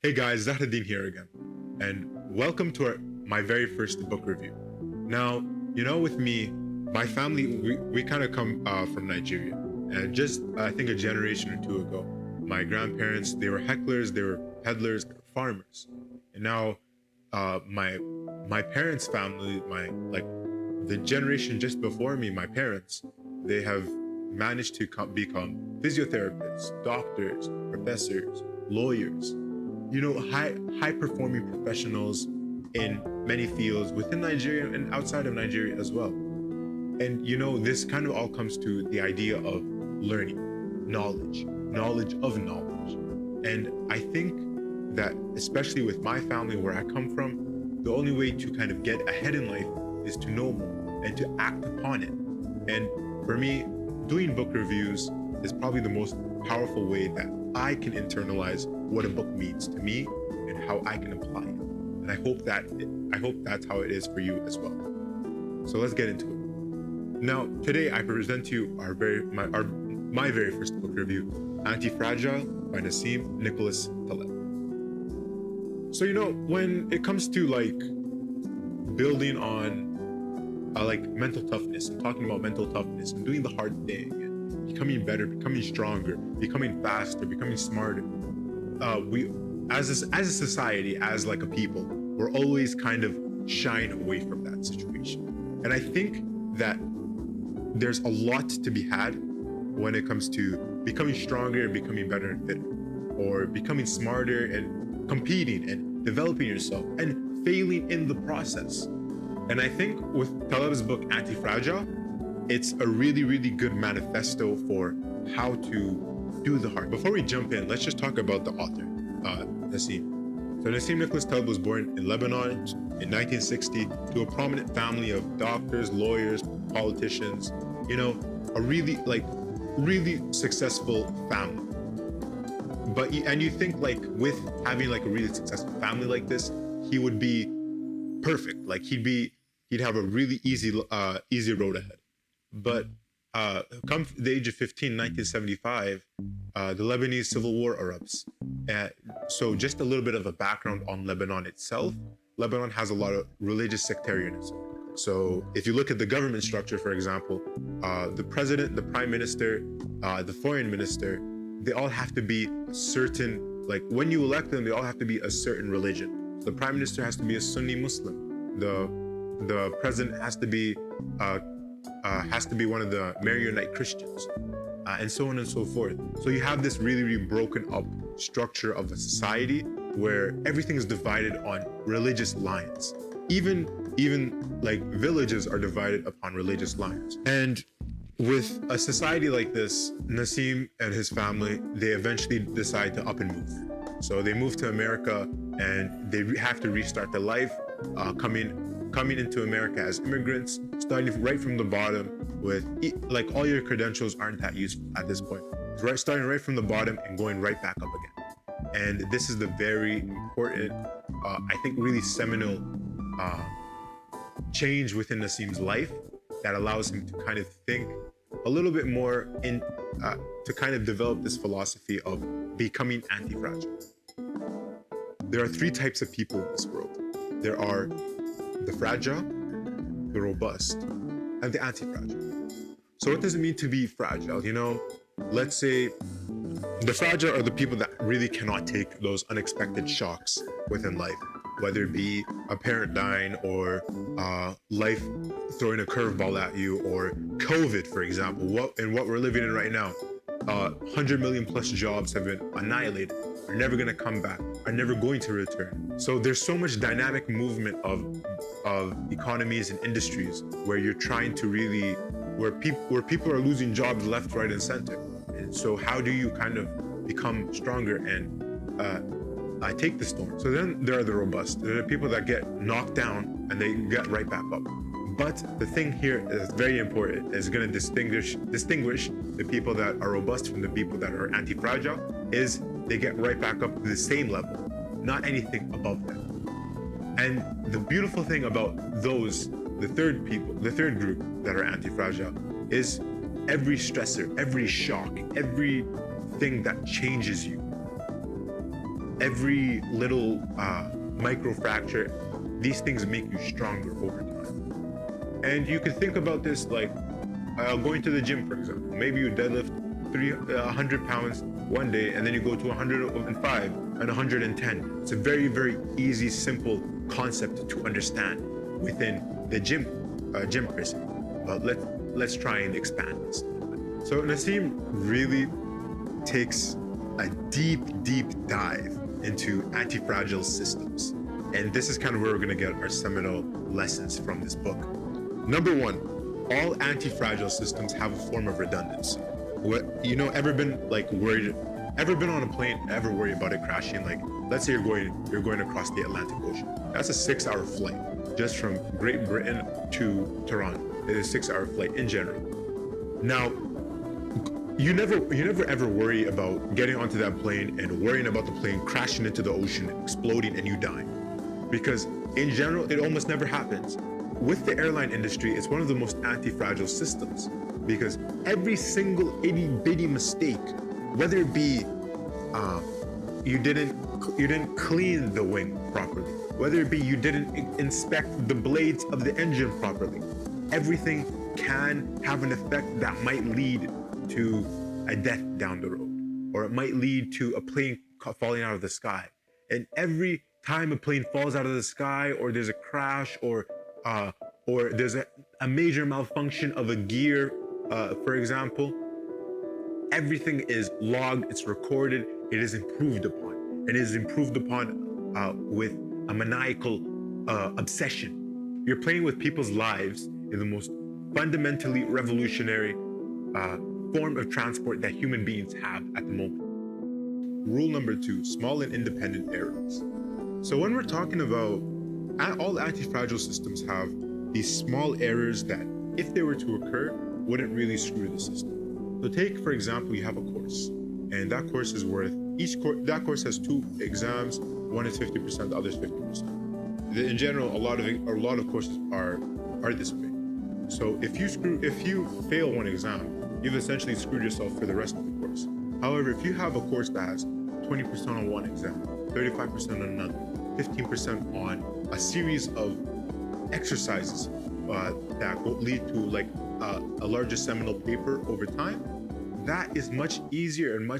Hey guys, Zahraddin here again, and welcome to my very first book review. Now, with me, my family, we kind of come from Nigeria, and just I think a generation or two ago, my grandparents, they were hecklers, they were peddlers, they were farmers, and now my parents' family, the generation just before me, my parents, they have managed to become physiotherapists, doctors, professors, lawyers, high performing professionals in many fields within Nigeria and outside of Nigeria as well. And this kind of all comes to the idea of learning, knowledge of knowledge. And I think that especially with my family where I come from, the only way to kind of get ahead in life is to know more and to act upon it. And for me, doing book reviews is probably the most powerful way that I can internalize what a book means to me and how I can apply it. And I hope that's how it is for you as well. So let's get into it. Now, today I present to you my very first book review, Antifragile by Nassim Nicolas Taleb. So when it comes to building on mental toughness and talking about mental toughness and doing the hard thing and becoming better, becoming stronger, becoming faster, becoming smarter, we as a society, as like a people, we're always kind of shying away from that situation. And I think that there's a lot to be had when it comes to becoming stronger and becoming better and fitter, or becoming smarter and competing and developing yourself and failing in the process. And I think with Taleb's book Antifragile, it's a really, really good manifesto for how to do the hard. Before we jump in, let's just talk about the author, Nassim. So Nassim Nicolas Taleb was born in Lebanon in 1960 to a prominent family of doctors, lawyers, politicians, a really successed family. But you think with having a really successful family like this, he would be perfect. He'd have a really easy road ahead. But come the age of 15, 1975, the Lebanese civil war erupts. So just a little bit of a background on Lebanon itself. Lebanon has a lot of religious sectarianism. So if you look at the government structure, for example, the president, the prime minister, the foreign minister, they all have to be a certain, when you elect them, they all have to be a certain religion. So the prime minister has to be a Sunni Muslim. The president has to be one of the Maronite Christians, and so on and so forth. So you have this really, really broken up structure of a society where everything is divided on religious lines. Even villages are divided upon religious lines. And with a society like this, Nassim and his family, they eventually decide to up and move. So they move to America and they have to restart their life, coming into America as immigrants, starting right from the bottom with all your credentials aren't that useful at this point. Starting right from the bottom and going right back up again. And this is the very important, I think really seminal change within Nassim's life that allows him to kind of think a little bit more to kind of develop this philosophy of becoming anti-fragile. There are three types of people in this world. There are the fragile, the robust, and the anti-fragile. So what does it mean to be fragile? Let's say the fragile are the people that really cannot take those unexpected shocks within life, whether it be a parent dying or life throwing a curveball at you, or COVID, for example, what we're living in right now. 100 million plus jobs have been annihilated, are never going to come back, are never going to return. So there's so much dynamic movement of economies and industries where you're trying to really, where people are losing jobs left, right, and center. And so how do you kind of become stronger and take the storm? So then there are the robust. There are the people that get knocked down and they get right back up. But the thing here is very important, is going to distinguish the people that are robust from the people that are anti-fragile, is they get right back up to the same level, not anything above them. And the beautiful thing about those, the third group that are anti-fragile, is every stressor, every shock, everything that changes you every little micro fracture, these things make you stronger over time. And you can think about this like going to the gym, for example. Maybe you deadlift 100 pounds one day, and then you go to 105 and 110. It's a very, very easy, simple concept to understand within the gym per se. But let's try and expand this. So Nassim really takes a deep dive into anti-fragile systems. And this is kind of where we're gonna get our seminal lessons from this book. Number one, all anti-fragile systems have a form of redundancy. Ever been like worried, ever been on a plane, ever worry about it crashing? Like, let's say you're going across the Atlantic Ocean. That's a 6-hour flight just from Great Britain to Toronto. It is a 6-hour flight in general. Now, you never ever worry about getting onto that plane and worrying about the plane crashing into the ocean, exploding, and you dying. Because in general, it almost never happens. With the airline industry, it's one of the most anti-fragile systems, because every single itty-bitty mistake, whether it be you didn't clean the wing properly, whether it be you didn't inspect the blades of the engine properly, everything can have an effect that might lead to a death down the road, or it might lead to a plane falling out of the sky. And every time a plane falls out of the sky, or there's a crash, or there's a major malfunction of a gear, for example, everything is logged, it's recorded, it is improved upon. It is improved upon with a maniacal obsession. You're playing with people's lives in the most fundamentally revolutionary form of transport that human beings have at the moment. Rule number 2, small and independent errors. So when we're talking about all anti-fragile systems have these small errors that, if they were to occur, wouldn't really screw the system. So take, for example, you have a course, and that course is worth, that course has 2 exams, one is 50%, the other is 50%. In general, a lot of courses are this way. So if you fail one exam, you've essentially screwed yourself for the rest of the course. However, if you have a course that has 20% on one exam, 35% on another, 15% on a series of exercises that will lead to like a larger seminal paper over time, that is much easier and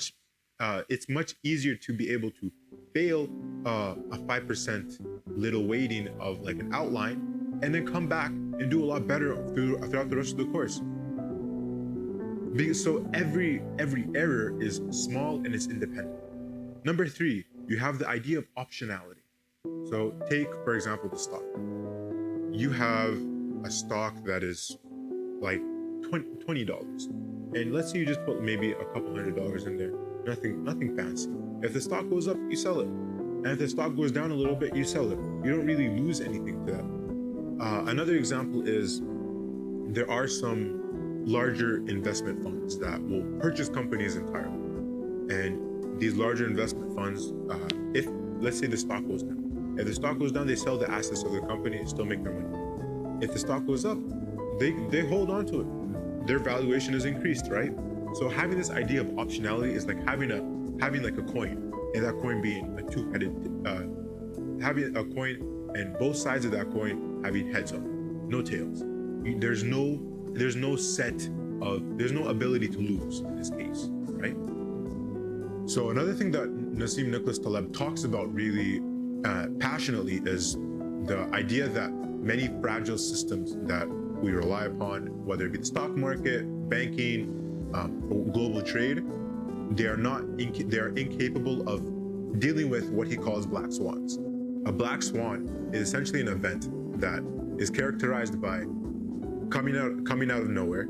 it's much easier to be able to fail a 5% little weighting of like an outline, and then come back and do a lot better throughout the rest of the course. So every error is small and it's independent. Number 3, you have the idea of optionality. So take, for example, the stock. You have a stock that is like $20, and let's say you just put maybe a couple $100 in there. Nothing fancy. If the stock goes up, you sell it, and if the stock goes down a little bit, you sell it. You don't really lose anything to that. Another example is there are some larger investment funds that will purchase companies entirely, and these larger investment funds, if let's say the stock goes down, if the stock goes down, they sell the assets of the company and still make their money. If the stock goes up, they hold on to it. Their valuation is increased, right? So having this idea of optionality is like having like a coin, and that coin being a two-headed, having a coin and both sides of that coin having heads on, no tails. There's no ability to lose in this case, right? So another thing that Nassim Nicolas Taleb talks about really passionately is the idea that many fragile systems that we rely upon, whether it be the stock market, banking, global trade, they are incapable of dealing with what he calls black swans. A black swan is essentially an event that is characterized by coming out of nowhere,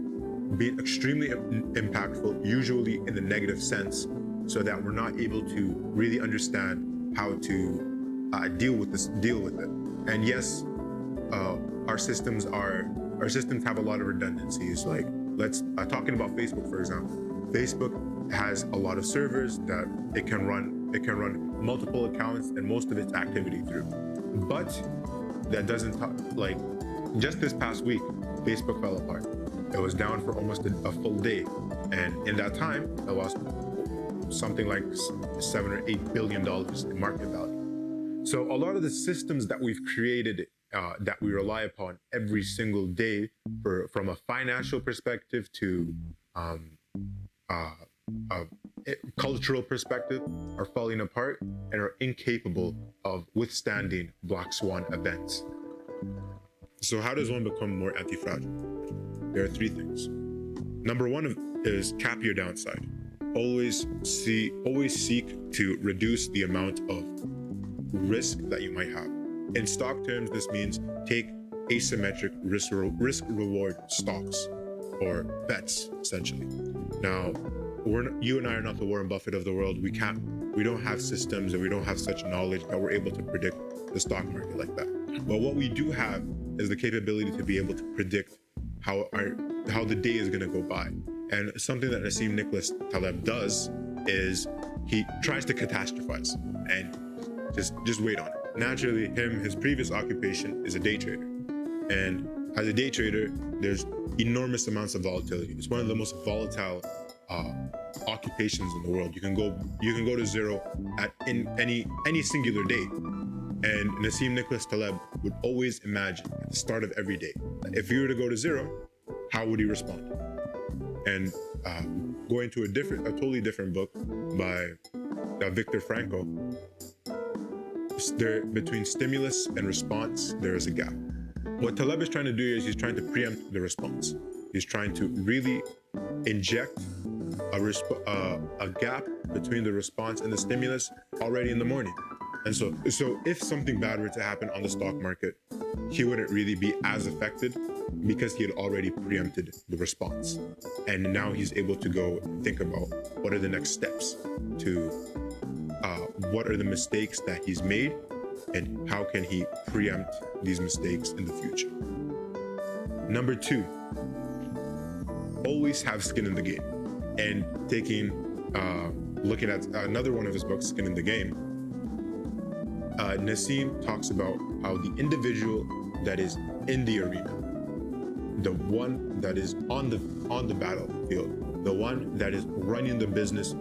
being extremely impactful, usually in the negative sense, so that we're not able to really understand how to deal with it. And yes, our systems have a lot of redundancies. Like talking about Facebook, for example. Facebook has a lot of servers that it can run multiple accounts and most of its activity through. But that doesn't just this past week, Facebook fell apart. It was down for almost a full day, and in that time, I lost something like $7 or $8 billion in market value. So a lot of the systems that we've created that we rely upon every single day, from a financial perspective to a cultural perspective, are falling apart and are incapable of withstanding black swan events. So how does one become more anti-fragile? There are three things. Number one is cap your downside. Always seek to reduce the amount of risk that you might have. In stock terms, this means take asymmetric risk reward stocks or bets, essentially. Now, you and I are not the Warren Buffett of the world. We don't have systems and we don't have such knowledge that we're able to predict the stock market like that. But what we do have is the capability to be able to predict how the day is going to go by. And something that Nassim Nicolas Taleb does is he tries to catastrophize and just wait on it. Naturally, his previous occupation is a day trader. And as a day trader, there's enormous amounts of volatility. It's one of the most volatile occupations in the world. You can go to zero in any singular day. And Nassim Nicolas Taleb would always imagine at the start of every day, if you were to go to zero, how would he respond? And going to a totally different book by Viktor Frankl, between stimulus and response, there is a gap. What Taleb is trying to do is he's trying to preempt the response. He's trying to really inject a gap between the response and the stimulus already in the morning. And so if something bad were to happen on the stock market, he wouldn't really be as affected because he had already preempted the response. And now he's able to go and think about what are the next steps to what are the mistakes that he's made and how can he preempt these mistakes in the future. Number two, always have skin in the game. And looking at another one of his books, Skin in the Game, Nassim talks about how the individual that is in the arena, the one that is on the battlefield, the one that is running the business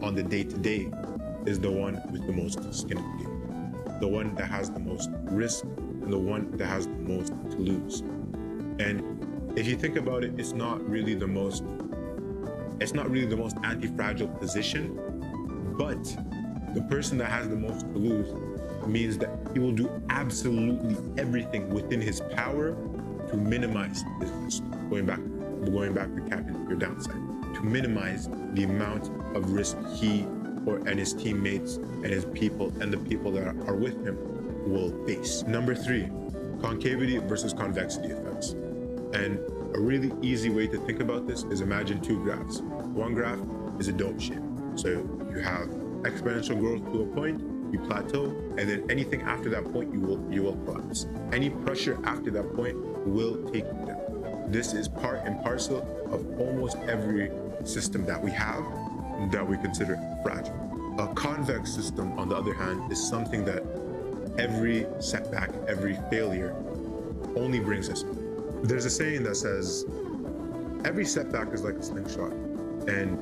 on the day-to-day, is the one with the most skin in the game, the one that has the most risk, and the one that has the most to lose. And if you think about it, it's not really the most anti-fragile position, but the person that has the most to lose means that he will do absolutely everything within his power to minimize his risk. Going back to capping your downside, to minimize the amount of risk he and his teammates and his people and the people that are with him will face. Number three, concavity versus convexity effects. And a really easy way to think about this is imagine two graphs. One graph is a dome shape. So you have exponential growth to a point, you plateau, and then anything after that point, you will collapse. Any pressure after that point will take you down. This is part and parcel of almost every system that we have that we consider fragile. A convex system, on the other hand, is something that every setback, every failure only brings us. There's a saying that says, every setback is like a slingshot. And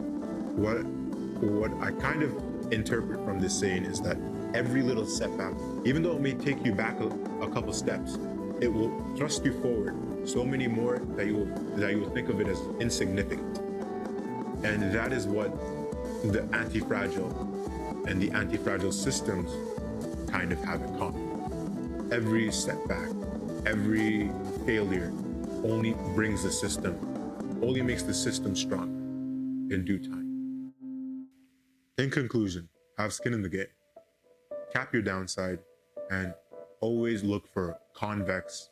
what I kind of interpret from this saying is that every little setback, even though it may take you back a couple steps, it will thrust you forward so many more that you will think of it as insignificant. And that is what the anti-fragile and the anti-fragile systems kind of have in common. Every setback, every failure only makes the system strong in due time. In conclusion, have skin in the game, cap your downside, and always look for convex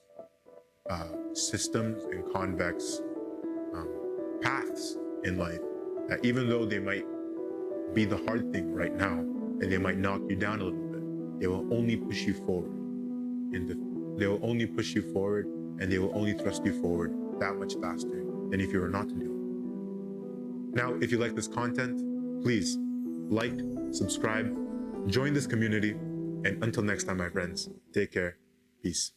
systems and convex paths in life that, even though they might be the hard thing right now and they might knock you down a little bit, they will only push you forward. They will only push you forward, and they will only thrust you forward that much faster than if you were not to do it. Now, if you like this content, please like, subscribe, join this community, and until next time, my friends, take care. Peace.